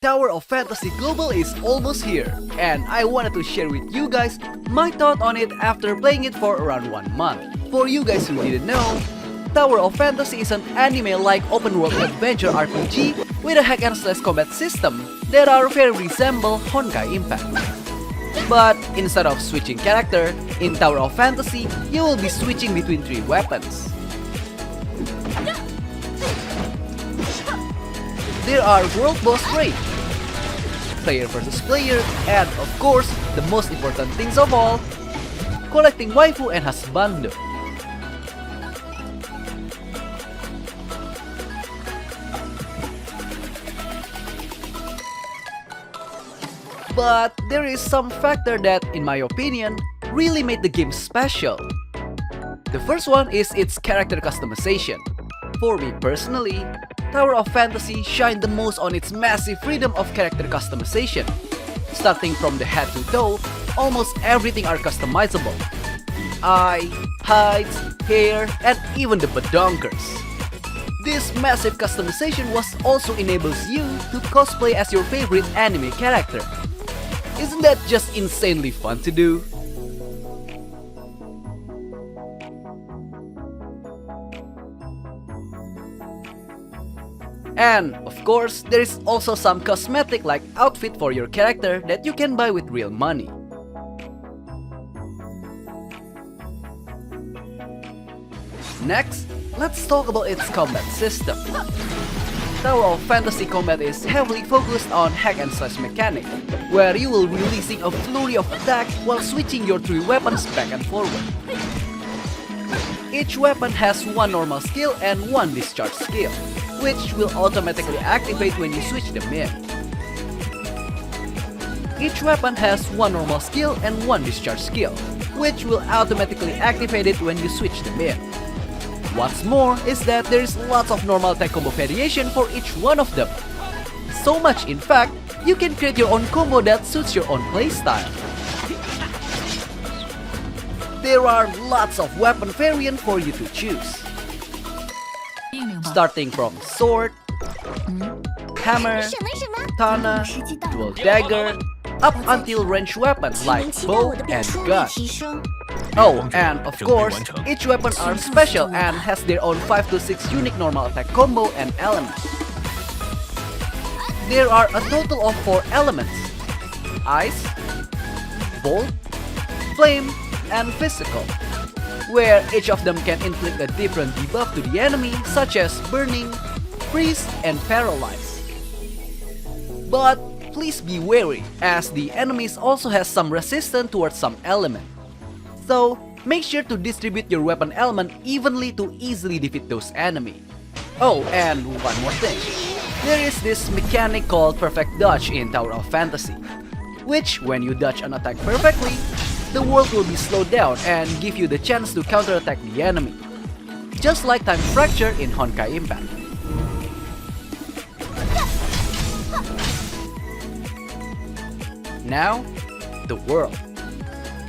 Tower of Fantasy Global is almost here, and I wanted to share with you guys my thought on it after playing it for around 1 month. For you guys who didn't know, Tower of Fantasy is an anime-like open-world adventure RPG with a hack-and-slash combat system that are very resemble Honkai Impact. But instead of switching character, in Tower of Fantasy, you will be switching between 3 weapons. There are world boss raids, player versus player, and of course, the most important things of all, collecting waifu and husbando. But there is some factor that, in my opinion, really made the game special. The first one is its character customization. For me personally, Tower of Fantasy shined the most on its massive freedom of character customization. Starting from the head to toe, almost everything are customizable. Eye, height, hair, and even the badonkers. This massive customization was also enables you to cosplay as your favorite anime character. Isn't that just insanely fun to do? And of course, there is also some cosmetic like outfit for your character that you can buy with real money. Next, let's talk about its combat system. Tower of Fantasy combat is heavily focused on hack and slash mechanic, where you will be releasing a flurry of attack while switching your 3 weapons back and forward. Each weapon has 1 normal skill and 1 discharge skill, which will automatically activate when you switch them in. Each weapon has 1 normal skill and 1 discharge skill, which will automatically activate it when you switch them in. What's more is that there is lots of normal attack combo variation for each one of them. So much in fact, you can create your own combo that suits your own playstyle. There are lots of weapon variant for you to choose. Starting from sword, hammer, katana, dual dagger, up until ranged weapons like bow and gun. Oh, and of course, each weapon are special and has their own 5 to 6 unique normal attack combo and elements. There are a total of 4 elements: ice, bolt, flame, and physical, where each of them can inflict a different debuff to the enemy, such as burning, freeze, and paralyze. But please be wary, as the enemies also has some resistance towards some element. So make sure to distribute your weapon element evenly to easily defeat those enemies. Oh, and one more thing. There is this mechanic called perfect dodge in Tower of Fantasy, which when you dodge an attack perfectly, the world will be slowed down and give you the chance to counterattack the enemy, just like time fracture in Honkai Impact. Now, the world.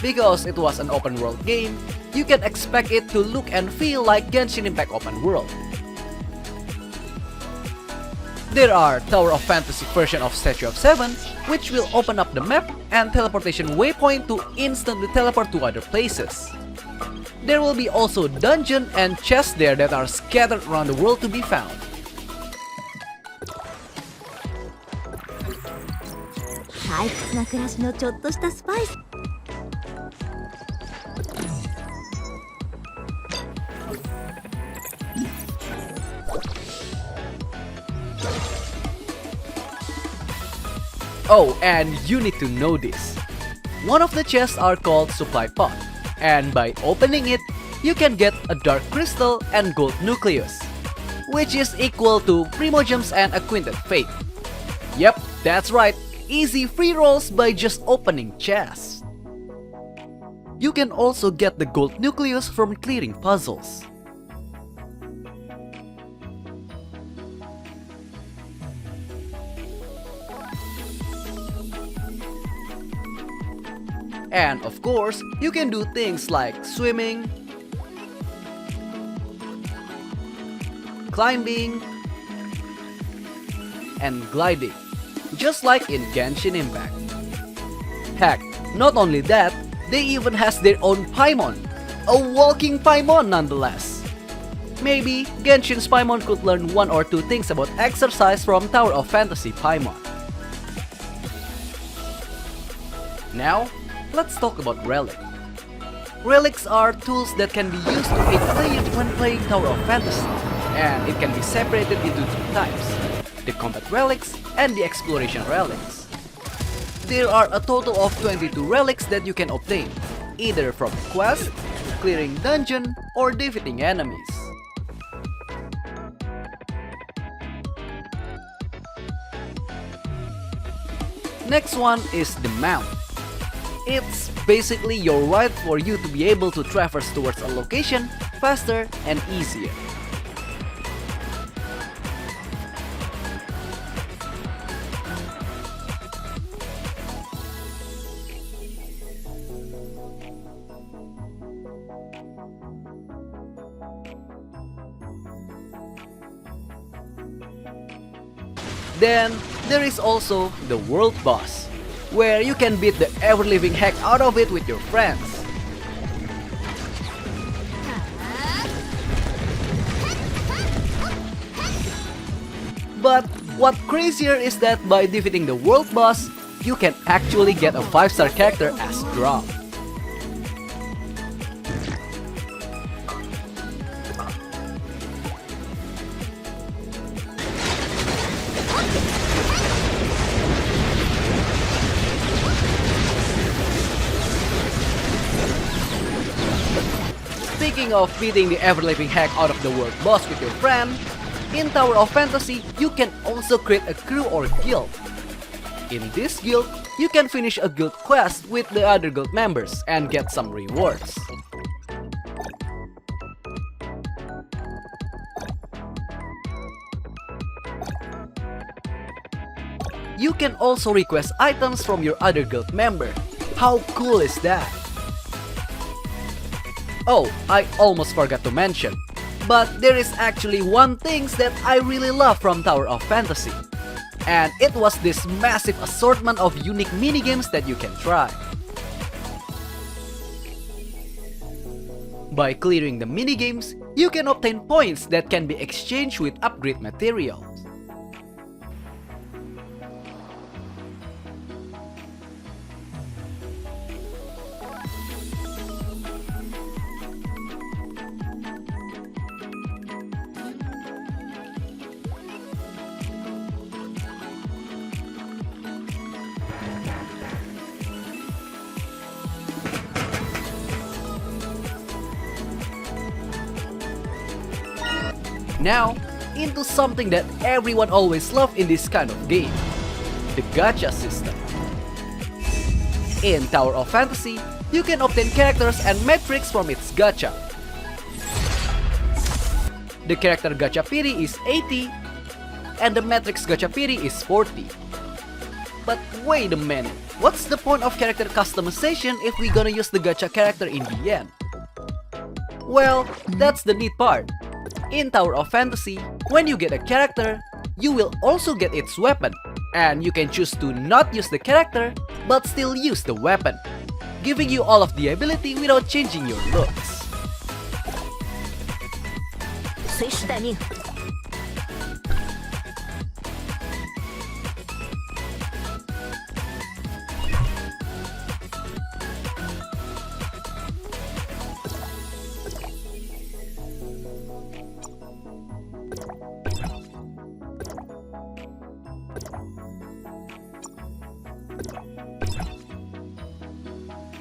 Because it was an open world game, you can expect it to look and feel like Genshin Impact open world. There are Tower of Fantasy version of Statue of 7, which will open up the map and teleportation waypoint to instantly teleport to other places. There will be also dungeon and chests there that are scattered around the world to be found. Oh, and you need to know this. One of the chests are called Supply Pot, and by opening it, you can get a Dark Crystal and Gold Nucleus, which is equal to Primogems and Acquainted Fate. Yep, that's right, easy free rolls by just opening chests. You can also get the Gold Nucleus from clearing puzzles. And of course, you can do things like swimming, climbing, and gliding. just like in Genshin Impact. Heck, not only that, they even has their own Paimon, a walking Paimon nonetheless. Maybe Genshin's Paimon could learn one or two things about exercise from Tower of Fantasy Paimon. Now, let's talk about Relic. Relics are tools that can be used to aid players when playing Tower of Fantasy, and it can be separated into two types: the Combat Relics and the Exploration Relics. There are a total of 22 relics that you can obtain, either from quest, clearing dungeon, or defeating enemies. Next one is the Mount. It's basically your ride for you to be able to traverse towards a location faster and easier. Then, there is also the World Boss, where you can beat the ever-living heck out of it with your friends. But what crazier is that by defeating the World Boss, you can actually get a 5-star character as drop. Speaking of beating the ever-living heck out of the world boss with your friend, in Tower of Fantasy, you can also create a crew or guild. In this guild, you can finish a guild quest with the other guild members and get some rewards. You can also request items from your other guild member. How cool is that? Oh, I almost forgot to mention, but there is actually one thing that I really love from Tower of Fantasy, and it was this massive assortment of unique minigames that you can try. By clearing the minigames, you can obtain points that can be exchanged with upgrade materials. Now, into something that everyone always loved in this kind of game, the gacha system. In Tower of Fantasy, you can obtain characters and metrics from its gacha. The character gacha piri is 80, and the metrics gacha piri is 40. But wait a minute, what's the point of character customization if we're gonna use the gacha character in the end? Well, that's the neat part. In Tower of Fantasy, when you get a character, you will also get its weapon, and you can choose to not use the character, but still use the weapon, giving you all of the ability without changing your looks. 随时待命。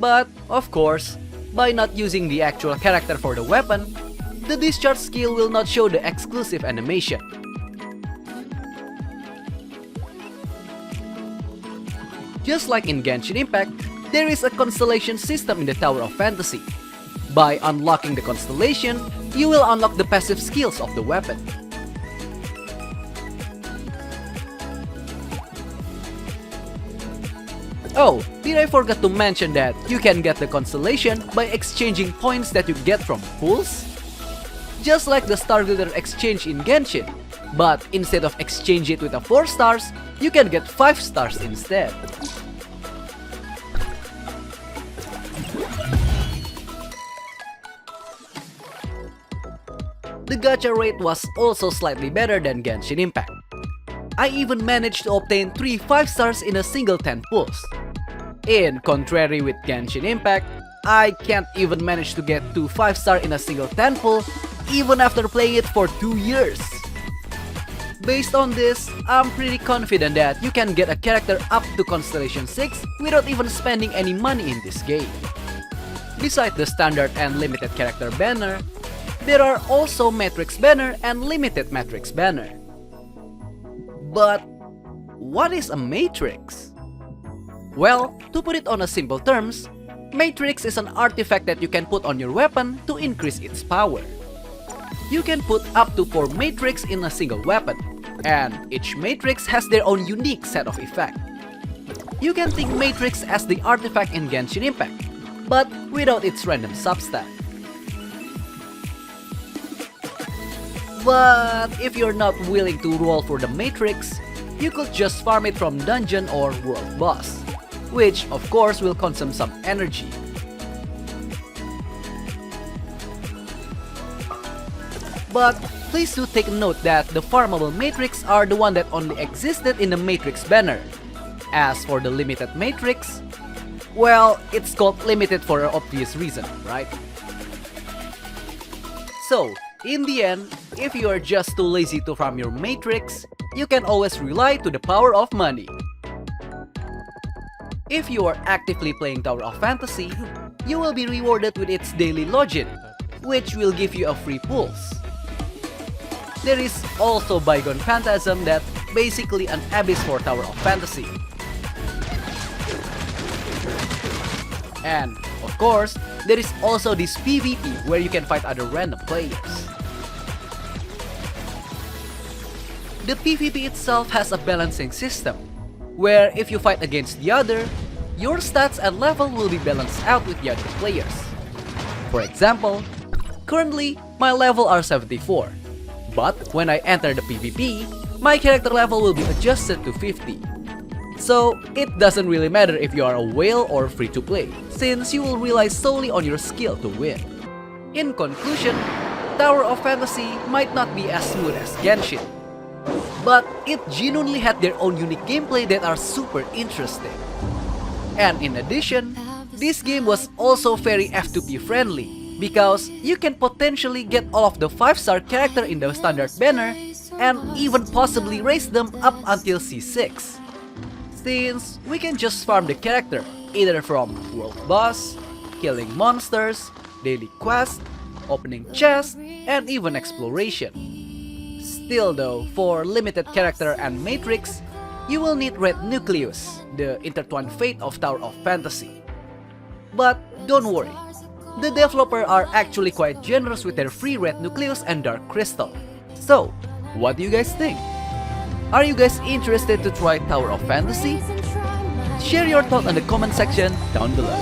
But, of course, by not using the actual character for the weapon, the discharge skill will not show the exclusive animation. Just like in Genshin Impact, there is a constellation system in the Tower of Fantasy. By unlocking the constellation, you will unlock the passive skills of the weapon. Oh, did I forget to mention that you can get the constellation by exchanging points that you get from pools? Just like the Star Glider exchange in Genshin, But instead of exchange it with a 4 stars, you can get 5 stars instead. The gacha rate was also slightly better than Genshin Impact. I even managed to obtain 3 5 stars in a single 10 pulls. In contrary with Genshin Impact, I can't even manage to get 2 5 star in a single 10 pull even after playing it for 2 years. Based on this, I'm pretty confident that you can get a character up to Constellation 6 without even spending any money in this game. Besides the standard and limited character banner, there are also Matrix banner and limited Matrix banner. But what is a Matrix? Well, to put it on a simple terms, Matrix is an artifact that you can put on your weapon to increase its power. You can put up to 4 Matrix in a single weapon, and each Matrix has their own unique set of effects. You can think Matrix as the artifact in Genshin Impact, but without its random substat. But if you're not willing to roll for the Matrix, you could just farm it from dungeon or world boss, which of course will consume some energy. But please do take note that the farmable Matrix are the one that only existed in the Matrix banner. As for the limited Matrix, well, it's called limited for an obvious reason, right? So, in the end, if you are just too lazy to farm your Matrix, you can always rely to the power of money. If you are actively playing Tower of Fantasy, you will be rewarded with its daily login, which will give you a free pulse. There is also Bygone Phantasm that's basically an abyss for Tower of Fantasy. And, of course, there is also this PvP where you can fight other random players. The PvP itself has a balancing system, where if you fight against the other, your stats and level will be balanced out with the other players. For example, currently, my level are 74, but when I enter the PvP, my character level will be adjusted to 50. So, it doesn't really matter if you are a whale or free to play, since you will rely solely on your skill to win. In conclusion, Tower of Fantasy might not be as smooth as Genshin, but it genuinely had their own unique gameplay that are super interesting. And in addition, this game was also very F2P friendly, because you can potentially get all of the 5-star character in the standard banner and even possibly raise them up until C6. Since we can just farm the character either from world boss, killing monsters, daily quests, opening chests, and even exploration. Still though, for limited character and Matrix, you will need Red Nucleus, the intertwined fate of Tower of Fantasy. But don't worry, the developers are actually quite generous with their free Red Nucleus and Dark Crystal. So, what do you guys think? Are you guys interested to try Tower of Fantasy? Share your thoughts in the comment section down below.